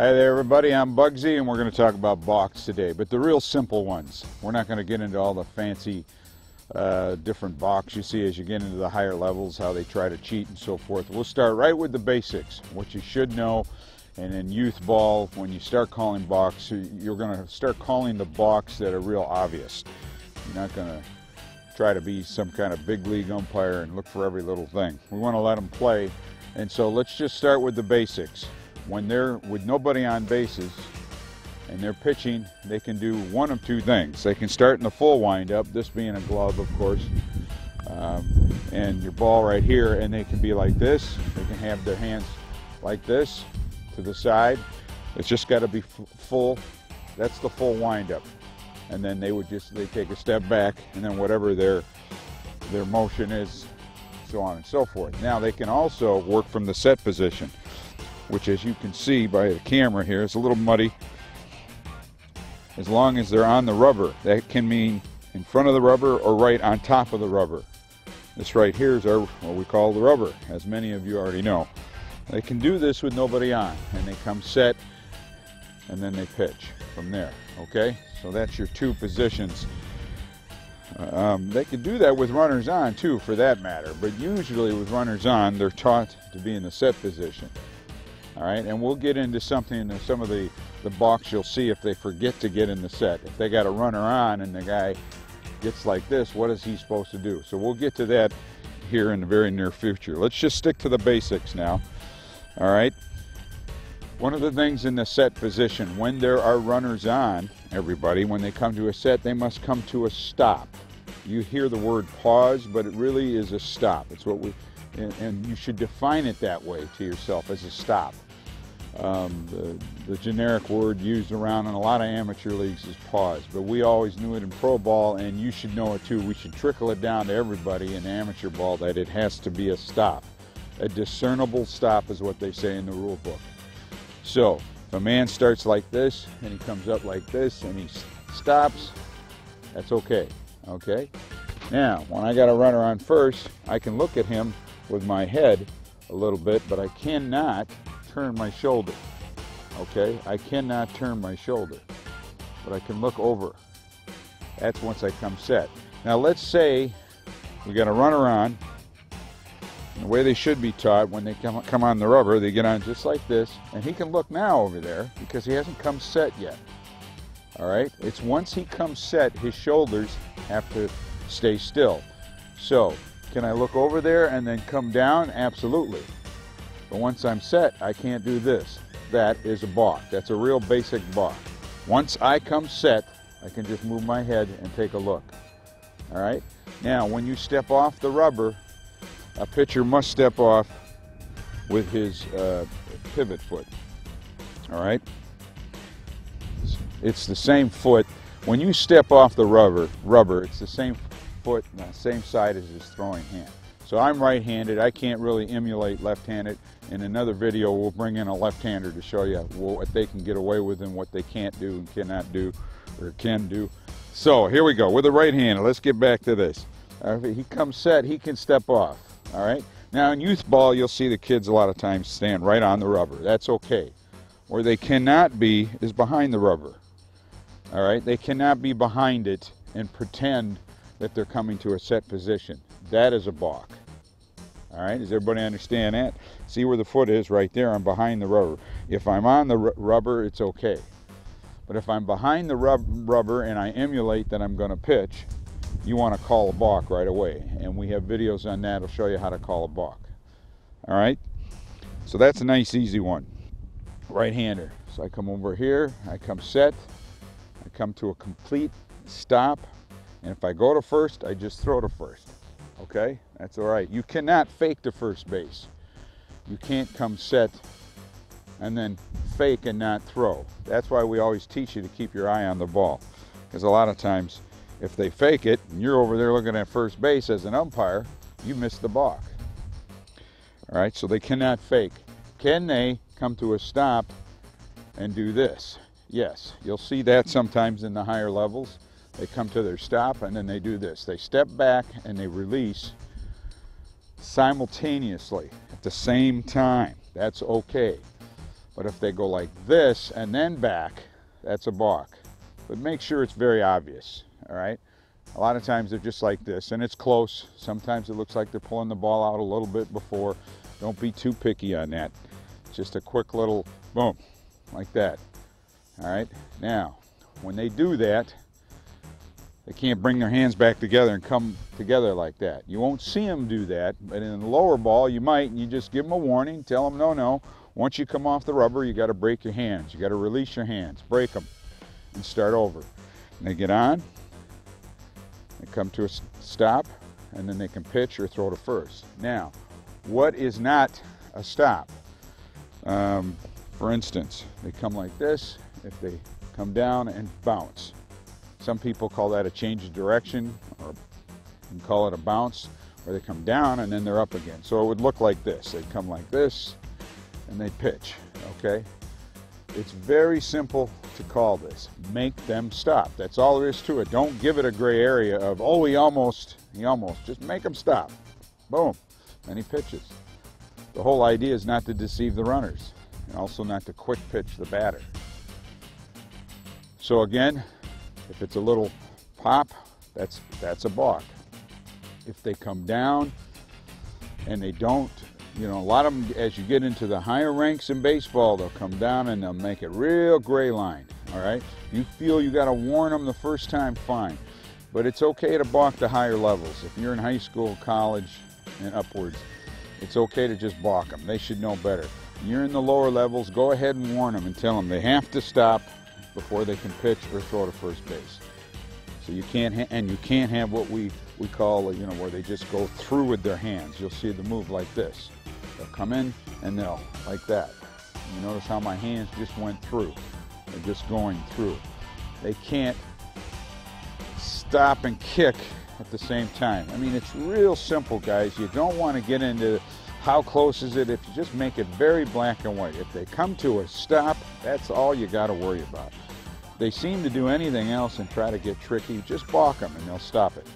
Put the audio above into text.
Hi there everybody, I'm Bugsy and we're going to talk about balks today, but the real simple ones. We're not going to get into all the fancy different balks you see as you get into the higher levels, how they try to cheat and so forth. We'll start right with the basics, what you should know. And in youth ball, when you start calling balks, you're going to start calling the balks that are real obvious. You're not going to try to be some kind of big league umpire and look for every little thing. We want to let them play, and so let's just start with the basics. When they're with nobody on bases and they're pitching, they can do one of two things. They can start in the full windup, this being a glove, of course, and your ball right here, and they can be like this. They can have their hands like this to the side. It's just got to be full. That's the full windup. And then they take a step back, and then whatever their motion is, so on and so forth. Now they can also work from the set position, which, as you can see by the camera here, is a little muddy. As long as they're on the rubber, that can mean in front of the rubber or right on top of the rubber. This right here is what we call the rubber, as many of you already know. They can do this with nobody on, and they come set, and then they pitch from there, okay? So that's your two positions. They can do that with runners on too, for that matter, but usually with runners on, they're taught to be in the set position. All right, and we'll get into something in some of the balks you'll see if they forget to get in the set. If they got a runner on and the guy gets like this, what is he supposed to do? So we'll get to that here in the very near future. Let's just stick to the basics now. All right, one of the things in the set position, when there are runners on, everybody, when they come to a set, they must come to a stop. You hear the word pause, but it really is a stop. It's what we... And you should define it that way to yourself, as a stop. The generic word used around in a lot of amateur leagues is pause, but we always knew it in pro ball, and you should know it too. We should trickle it down to everybody in amateur ball that it has to be a stop. A discernible stop is what they say in the rule book. So if a man starts like this and he comes up like this and he stops, that's okay. Okay? Now, when I got a runner on first, I can look at him with my head a little bit, but I cannot turn my shoulder. Okay, I cannot turn my shoulder, but I can look over. That's once I come set. Now let's say we got a runner on, and the way they should be taught, when they come on the rubber, they get on just like this, and he can look now over there because he hasn't come set yet. All right, it's once he comes set, his shoulders have to stay still. So can I look over there and then come down? Absolutely. But once I'm set, I can't do this. That is a balk. That's a real basic balk. Once I come set, I can just move my head and take a look. All right? Now, when you step off the rubber, a pitcher must step off with his pivot foot. All right? It's the same foot. When you step off the rubber, it's the same foot on the same side as his throwing hand. So I'm right-handed. I can't really emulate left-handed. In another video, we'll bring in a left-hander to show you what they can get away with and what they can't do and cannot do, or can do. So here we go with the right-hander. Let's get back to this. If he comes set, he can step off. All right. Now in youth ball, you'll see the kids a lot of times stand right on the rubber. That's okay. Where they cannot be is behind the rubber. All right. They cannot be behind it and pretend that they're coming to a set position. That is a balk. All right, does everybody understand that? See where the foot is right there? I'm behind the rubber. If I'm on the rubber, it's okay. But if I'm behind the rubber and I emulate that I'm going to pitch, you want to call a balk right away. And we have videos on that that'll show you how to call a balk. All right, so that's a nice easy one. Right-hander. So I come over here, I come set, I come to a complete stop, and if I go to first, I just throw to first. Okay, that's all right. You cannot fake to first base. You can't come set and then fake and not throw. That's why we always teach you to keep your eye on the ball, because a lot of times if they fake it and you're over there looking at first base as an umpire, you miss the balk. All right, so they cannot fake. Can they come to a stop and do this? Yes, you'll see that sometimes in the higher levels. They come to their stop and then they do this. They step back and they release simultaneously at the same time. That's okay. But if they go like this and then back, that's a balk. But make sure it's very obvious, all right? A lot of times they're just like this, and it's close. Sometimes it looks like they're pulling the ball out a little bit before. Don't be too picky on that. Just a quick little boom, like that. All right, now, when they do that, they can't bring their hands back together and come together like that. You won't see them do that, but in the lower ball, you might, and you just give them a warning, tell them, no, no. Once you come off the rubber, you got to break your hands. You got to release your hands, break them, and start over. And they get on, they come to a stop, and then they can pitch or throw to first. Now, what is not a stop? For instance, they come like this. If they come down and bounce. Some people call that a change of direction, or you can call it a bounce, where they come down and then they're up again. So it would look like this. They come like this and they pitch, okay? It's very simple to call this. Make them stop. That's all there is to it. Don't give it a gray area of, oh, he almost. Just make them stop. Boom. And he pitches. The whole idea is not to deceive the runners, and also not to quick pitch the batter. So again, if it's a little pop, that's a balk. If they come down and they don't, you know, a lot of them, as you get into the higher ranks in baseball, they'll come down and they'll make it real gray line, all right? You feel you got to warn them the first time, fine. But it's okay to balk the higher levels. If you're in high school, college, and upwards, it's okay to just balk them. They should know better. You're in the lower levels, go ahead and warn them and tell them they have to stop before they can pitch or throw to first base. So you can't, you can't have what we call, you know, where they just go through with their hands. You'll see the move like this. They'll come in and they'll, like that. You notice how my hands just went through. They're just going through. They can't stop and kick at the same time. I mean, it's real simple, guys. You don't want to get into how close is it. If you just make it very black and white. If they come to a stop, that's all you got to worry about. They seem to do anything else and try to get tricky, just balk them and they'll stop it.